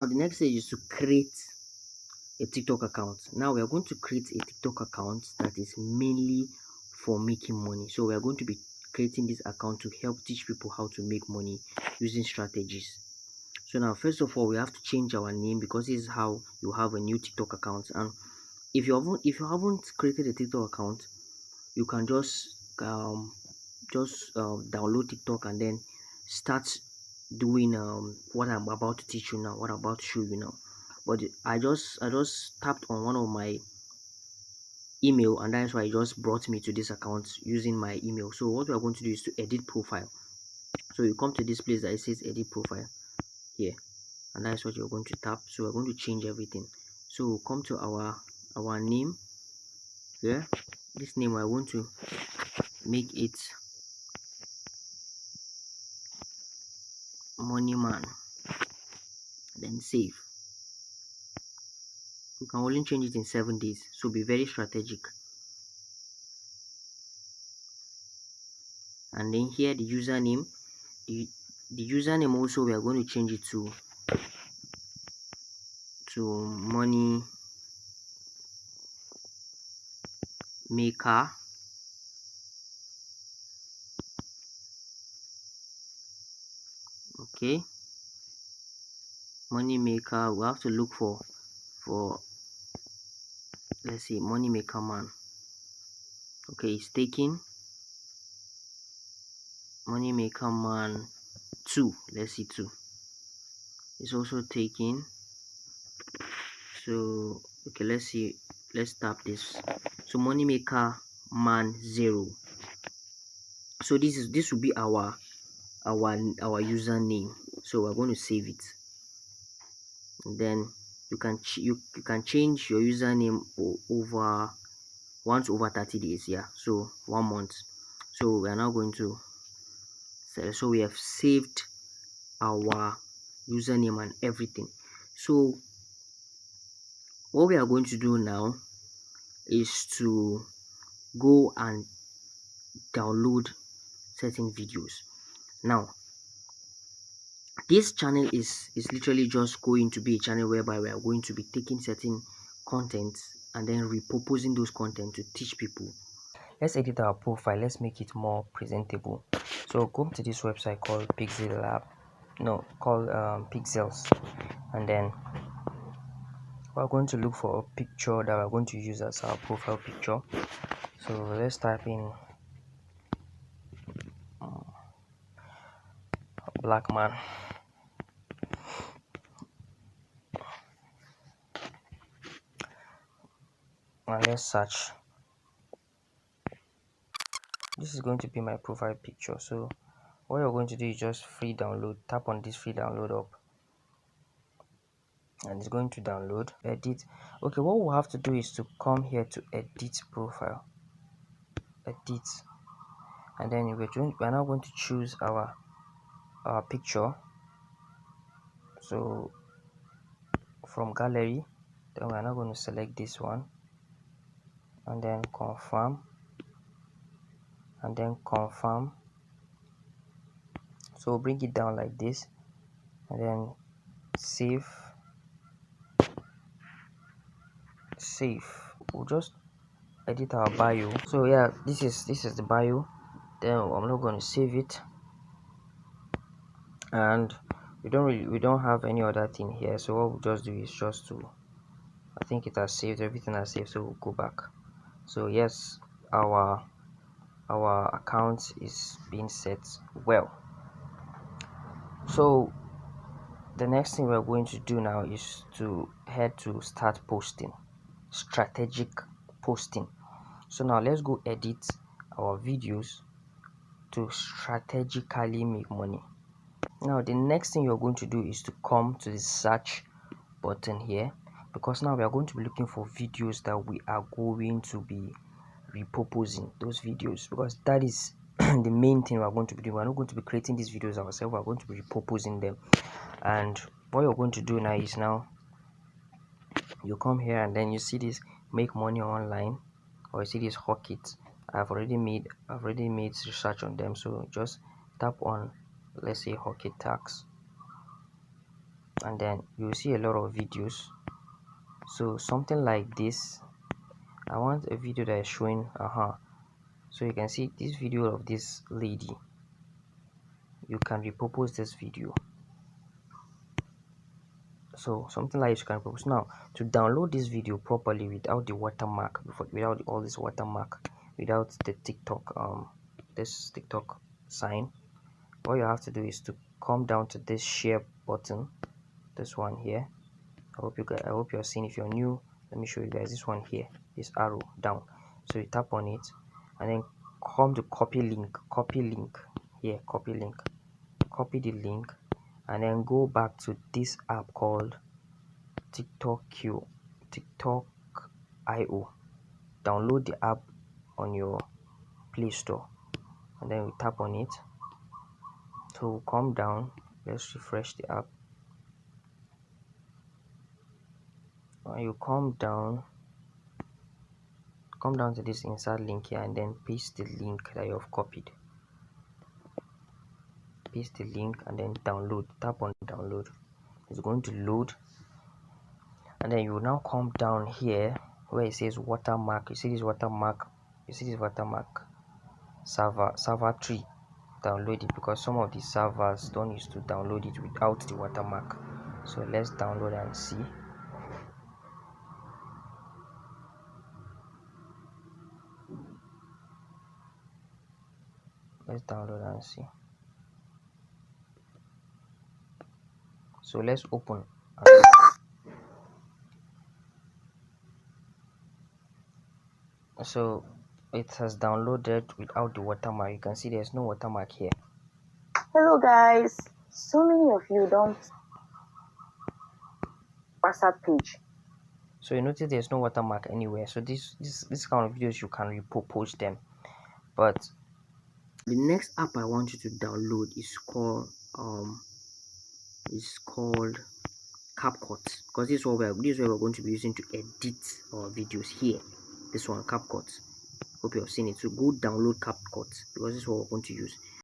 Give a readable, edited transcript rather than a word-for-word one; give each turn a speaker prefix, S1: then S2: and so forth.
S1: Now the next stage is to create a TikTok account. Now we are going to create a TikTok account that is mainly for making money. So we are going to be creating this account to help teach people how to make money using strategies. So now first of all we have to change our name, because this is how you have a new TikTok account. And if you haven't created a TikTok account, you can just download TikTok and then start doing what I'm about to teach you now, what I'm about to show you now. But I just tapped on one of my email, and that's why it just brought me to this account using my email. So what we are going to do is to edit profile. So you come to this place that it says edit profile here, and that's what you're going to tap. So we're going to change everything. So we'll come to our name here. This name I want to make it Money Man, then save. You can only change it in 7 days, so be very strategic. And then here the username, the username also we are going to change it to money maker. Okay, money maker. We have to look for let's see, money maker man. Okay, it's taking money maker man 2. Let's see, 2. It's also taking. So okay, let's see, let's tap this. So money maker man 0. So this will be our username. So we're going to save it, and then you can change your username over once over 30 days. Yeah, so 1 month. So we are now going to select. So we have saved our username and everything. So what we are going to do now is to go and download certain videos. Now this channel is literally just going to be a channel whereby we are going to be taking certain content and then repurposing those content to teach people. Let's edit our profile, let's make it more presentable. So go to this website called Pixel Lab, no, called Pixels, and then we're going to look for a picture that we're going to use as our profile picture. So let's type in black man. And let's search. This is going to be my profile picture. So what you're going to do is just free download. Tap on this free download up, and it's going to download. Edit. Okay, what we'll have to do is to come here to edit profile, edit, and then we're now going to choose our picture. So from gallery, then we're now going to select this one, and then confirm, and then confirm. So bring it down like this, and then save. We'll just edit our bio. So yeah, this is the bio. Then I'm not going to save it, and we don't have any other thing here. So what we'll just do is just to, I think it has saved, everything has saved. So we'll go back. So yes, our account is being set well. So the next thing we're going to do now is to head to start posting, strategic posting. So now let's go edit our videos to strategically make money. Now the next thing you're going to do is to come to the search button here, because now we are going to be looking for videos that we are going to be repurposing those videos, because that is the main thing we're going to be doing. We're not going to be creating these videos ourselves, we're going to be repurposing them. And what you're going to do now is, now you come here and then you see this make money online, or you see this Hawkit. I've already made research on them. So just tap on, let's say, Hawkit tax. and then you'll see a lot of videos. So something like this, I want a video that is showing so you can see this video of this lady. You can repurpose this video. So something like you can repurpose. Now to download this video properly without the watermark, without all this watermark, without the TikTok this TikTok sign, all you have to do is to come down to this share button, this one here. I hope you're seeing. If you're new, let me show you guys this one here, this arrow down. So you tap on it and then come to copy link here, copy the link, and then go back to this app called TikTok IO. Download the app on your Play Store and then we tap on it. So come down, let's refresh the app. When you come down to this insert link here and then paste the link that you have copied. Paste the link and then download. Tap on download. It's going to load, and then you will now come down here where it says watermark. You see this watermark, server 3. Download it, because some of the servers don't used to download it without the watermark. So let's download and see. Let's download and see. So let's open. So it has downloaded without the watermark. You can see there's no watermark here.
S2: Hello guys, so many of you don't WhatsApp page.
S1: So you notice there's no watermark anywhere. So this kind of videos you can repurpose them. But the next app I want you to download is called CapCut, because this is what we're going to be using to edit our videos here. This one, CapCut. Hope you have seen it. So go download CapCut, because this is what we're going to use.